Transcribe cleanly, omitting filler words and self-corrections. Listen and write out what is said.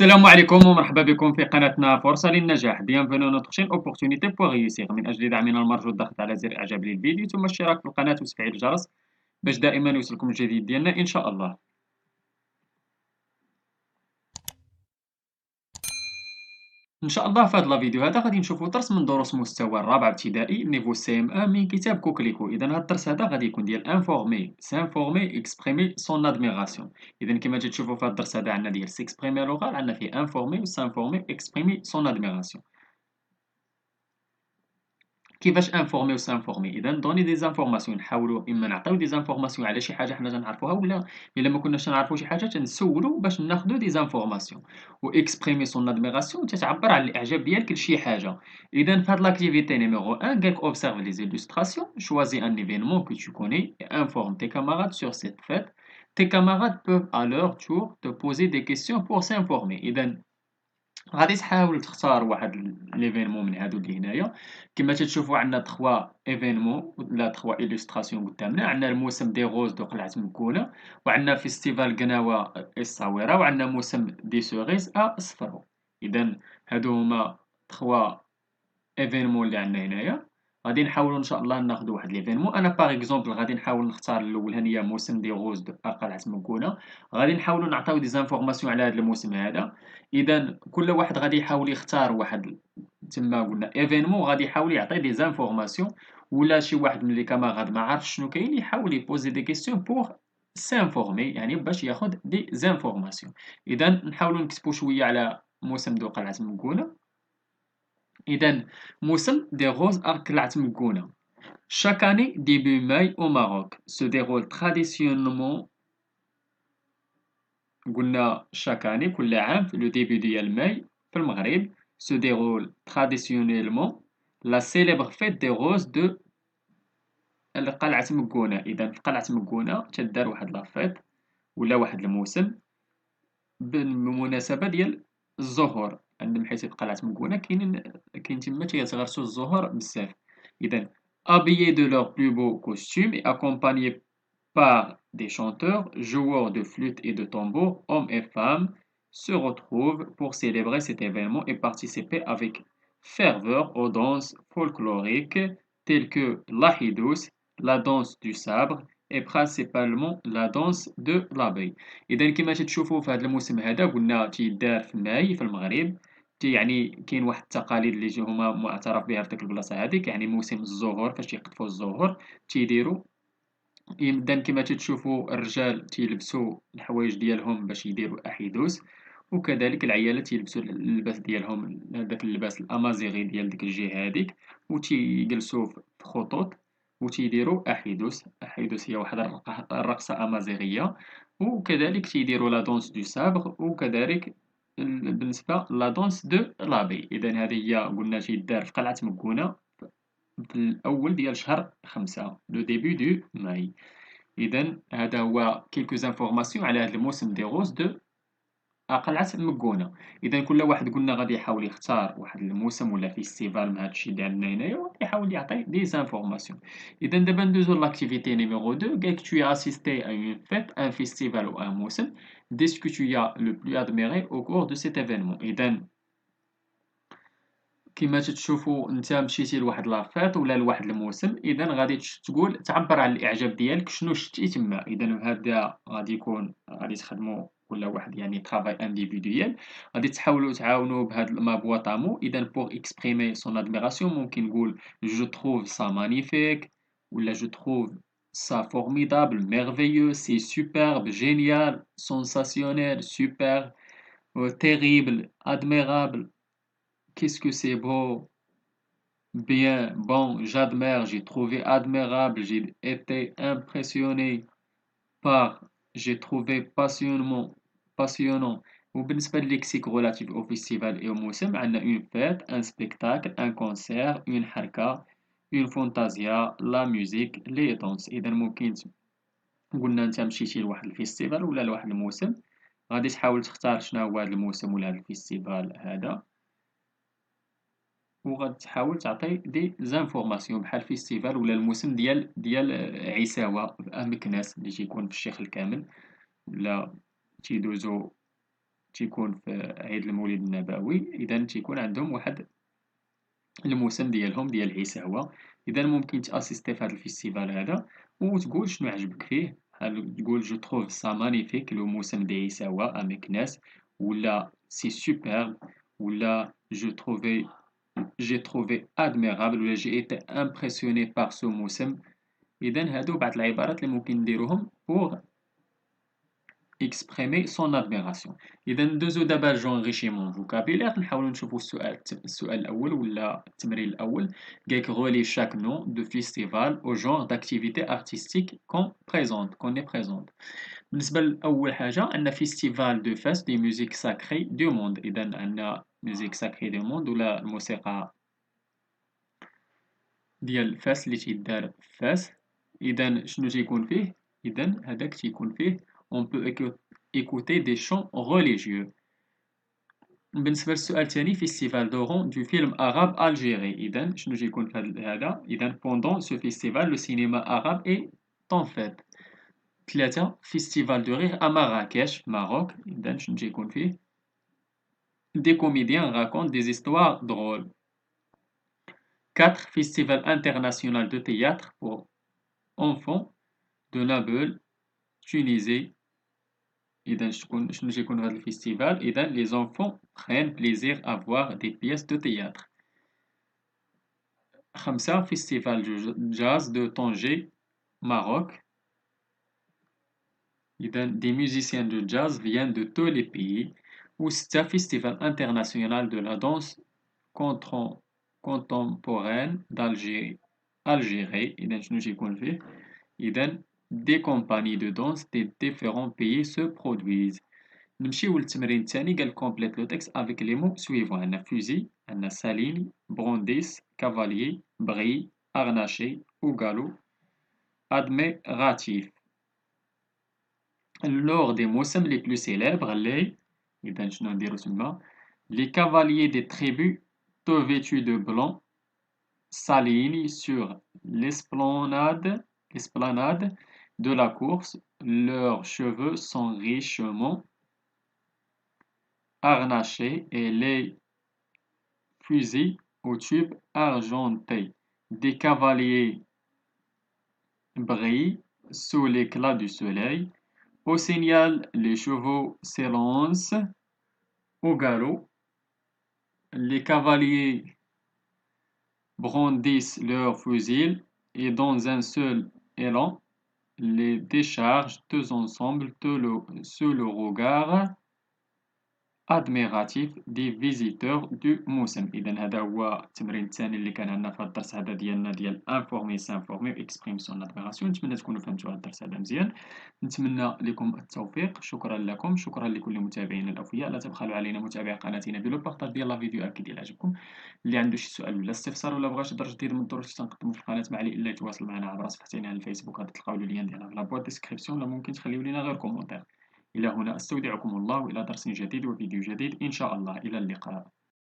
السلام عليكم ومرحبا بكم في قناتنا فرصة للنجاح. Bienvenue à notre chaîne Opportunité pour réussir. من أجل دعمنا المرجو الضغط على زر إعجاب للفيديو ثم الاشتراك في القناة وتفعيل الجرس باش دائما يوصلكم الجديد ديالنا إن شاء الله. إن شاء الله في هذا الفيديو هذا غادي نشوفوا درس من دروس مستوى الرابعة ابتدائي نيفو سي ام ان من كتاب كوكليكو. إذا هذا الدرس هذا غادي يكون ديال انفورمي سانفورمي اكسبريمي سون ادميراسيون. إذا كما تشوفوا في هذا الدرس هذا عندنا ديال سيكسبريمي لوغال، عندنا فيه انفورمي وسانفورمي اكسبريمي سون ادميراسيون. كيفاش انفورمي وسانفورمي؟ اذا دوني دي زانفورماسيون، نحاولوا اما نعطيو دي زانفورماسيون على شي حاجه حنا تنعرفوها، ولا الا ما كناش نعرفوا شي حاجه تنسولوا باش ناخذوا دي زانفورماسيون. و اكسبريمي سون ادميراسيون تتعبر على الاعجاب ديالك لشي حاجه. اذا في هاد لاكتيفيتي نيميرو 1 قالك اوبسيرف لي زيلوستراسيون، choisis un événement que tu connais et informe tes camarades sur cette fête. Tes camarades peuvent à leur tour te poser des questions pour s'informer. اذا غادي تحاول تختار واحد ليفينمون من هادو اللي هنايا. كما تتشوفوا عندنا 3 ايفينمون ولا 3 إليستراسيون قدامنا. عندنا الموسم دي غوز دو قلعة مكونة، وعندنا فيستيفال قناوة الصاويرة، وعندنا موسم دي سوغيز صفرو. اذا هادو هما 3 ايفينمون اللي عندنا هنايا. غادي نحاولوا ان شاء الله ناخذ واحد ليفينمون. انا باغ اكزومبل غادي نحاول نختار الاول هي موسم دي غوز دو قلعة مكونة. غادي نحاولوا نعطيو دي زانفورماسيون على هذا الموسم هذا. اذا كل واحد غادي يحاول يختار واحد تما قلنا ايفينمون، غادي يحاول يعطي دي زانفورماسيون، ولا شي واحد من لي كاماراد ما عارفش شنو كاين يحاول يبوزي دي كيسيون بور سانفورمي، يعني باش ياخذ دي زانفورماسيون. اذا نحاولوا نكتبوا شويه على موسم دو قلعة مكونة. إذا موسم des roses à قلعة مكونة. Chaque année, début mai au Maroc, se déroule traditionnellement. قلنا chaque année كل عام في le début ديال ماي في المغرب se déroule traditionnellement la célèbre fête des roses de قلعة مكونة. إذا في قلعة مكونة تدار واحد لافيت ولا واحد الموسم بالمناسبة ديال الزهور. عندنا حيت في قلعة مكونة كاين تما تيتغرسوا الزهور بزاف. إذا habillés de leurs plus beaux costumes et accompagnés par des chanteurs, joueurs de flûte et de tambour, hommes et femmes se retrouvent pour célébrer cet événement et participer avec ferveur aux danses folkloriques telles que l'ahidous, la danse du sabre et principalement la danse de l'abeille. إذا كما تتشوفوا في هذا الموسم هذا قلنا تيدار في ماي في المغرب. يعني كاين واحد التقاليد اللي هما معترف بها في ديك البلاصه هذيك، يعني موسم الزهور فاش تيقطفوا الزهور تيديروا. إذا كما تتشوفوا الرجال تيلبسوا الحوايج ديالهم باش يديروا أحيدوس، وكذلك العيالات تيلبسوا اللباس ديالهم داك اللباس الأمازيغي ديال ديك الجهة هاذيك، وتيجلسوا في خطوط وتيديروا أحيدوس. أحيدوس هي واحد الرقصة أمازيغية. وكذلك تيديروا لا دونس دو سابغ، وكذلك بالنسبة لا دونس دو لابي. إذا هذه هي قلنا تيدار في قلعة مكونة في الأول ديال شهر 5 لو ديبي دو ماي. إذا هذا هو كيلكو زانفورماسيون على هذا الموسم دي غوز دو قلعة مكونة. إذا كل واحد قلنا غادي يحاول يختار واحد الموسم ولا فيستيفال من هادشي اللي عندنا هنايا، وغادي يحاول يعطي دي زانفورماسيون. إذا دابا ندوزو لاكتيفيتي نيميرو 2. قالك tu as assisté à une fête, un festival ou un موسم. Dis ce que tu as le plus admiré au cours de cet événement. إذا كما تتشوفوا نتا مشيتي لواحد لافيط ولا لواحد الموسم، اذا غادي تقول تعبر على الاعجاب ديالك شنو شتي تما. اذا هذا غادي يكون غادي تخدموا كل واحد يعني طرافاي انديفيدويال. غادي تحاولوا تعاونوا بهاد ما بوا طامو. اذا بوغ اكسبريمي سون ادميراسيون ممكن نقول جو تروف سا مانيفيك، ولا جو تروف سا فورميدابل ميرفيو سي سوبرب جينيال سونساسيونيل سوبر terrible admirable. Qu'est-ce que c'est beau, bien, bon, j'admire, j'ai trouvé admirable, j'ai été impressionné par, j'ai trouvé passionnant. وبالنسبة للليكسيك relatif au festival et au موسم عندنا une fête, un spectacle, un concert, une حركة, une fantasia, la musique, les danses. إذا ممكن قلنا نتا مشيتي لواحد الفيستيفال ولا لواحد الموسم، غادي تحاول تختار شنو هو هذا الموسم ولا هذا الفيستيفال هذا، وغادي تحاول تعطي دي زانفورماسيون بحال فيستيفال ولا الموسم ديال عيساوة في مكناس اللي تيكون في الشيخ الكامل، ولا تيدوزو تيكون في عيد المولد النبوي، إذا تيكون عندهم واحد الموسم ديالهم ديال عيساوة. إذا ممكن تأسيستي في هذا الفيستيفال هذا وتقول شنو عجبك فيه، بحال تقول جو تروف سا مانيفيك لو موسم ديال عيساوة أميكناس، ولا سي سوبر، ولا j'ai trouvé admirable ولا j'ai été impressionné par ce موسم. إذا هادو بعض العبارات اللي ممكن نديروهم pour exprimer son admiration. إذا ندوزو دابا لجونغيشيمون فوكابيلير، نحاولو نشوفو السؤال الأول ولا التمرين الأول. قالك غولي chaque nom de festival au genre d'activité artistique qu'on est présente. بالنسبة لأول حاجة عندنا فيستيفال دو فاس دي ميوزيك ساكري دو موند. إذا عندنا ميوزيك ساكري دو موند ولا الموسيقى ديال فاس اللي تيدار في فاس. إذا شنو تيكون فيه؟ إذا هذاك تيكون فيه on peut écouter des chants religieux. بالنسبة للسؤال الثاني فيستيفال دورون دو فيلم arabe algérien. إذا شنو تيكون في هذا؟ إذا pendant ce festival le cinéma arabe est en fête. ثلاثة فيستيفال دو رير à Marrakech Maroc. إذا شنو تيكون فيه؟ des comédiens racontent des histoires drôles. 4 festival international de théâtre pour enfants de Nabeul Tunisie. إذا شنو تيكون في هذا الفيستيفال؟ إذا les enfants prennent plaisir à voir des pièces de théâtre. 5 festival jazz de Tanger Maroc. إذا des musiciens de jazz viennent de tous les pays. و 6 festival international de la danse contemporaine d'Algérie. إذا شنو تيكون فيه؟ إذا des compagnies de danse des différents pays se produisent. نمشيو للتمرين الثاني. قال complète le texte avec les mots suivants. عندنا fusil، عندنا saline، brandis، cavalier، brille، harnaché ou galop، admiratif. Lors des موسم les plus célèbres les إذا شنو نديرو تما؟ les cavaliers des tribus tout vêtus de blanc s'alignent sur l'esplanade de la course. Leurs cheveux sont richement harnachés et les fusils au tube argenté des cavaliers brillent sous l'éclat du soleil. Au signal, les chevaux s'élancent au galop. Les cavaliers brandissent leurs fusils et dans un seul élan, les déchargent tous ensemble sous le regard admiratif des visiteurs du موسم. إذا هذا هو التمرين الثاني اللي كان عندنا في هذا الدرس هذا ديالنا ديال انفورمي سانفورمي اكسبريم سون ادميراسيون. نتمنى تكونوا فهمتوا هذا الدرس هذا مزيان. نتمنى لكم التوفيق. شكرا لكم، شكرا لكل متابعينا الاوفياء. لا تبخلوا علينا متابعة قناتنا بدون البارطاج ديال لا فيديو اكيد الى عجبكم. اللي عنده شي سؤال ولا استفسار ولا بغى شي درس جديد من الدروس اللي تنقدموا في القناه ما عليه الا يتواصل معنا عبر صفحتنا على الفيسبوك. غادي تلقاو اللين ديالها في لابوات ديسكريبسيون، ولا ممكن تخليو لينا غير كومونتير. إلى هنا أستودعكم الله، وإلى درس جديد وفيديو جديد إن شاء الله. إلى اللقاء.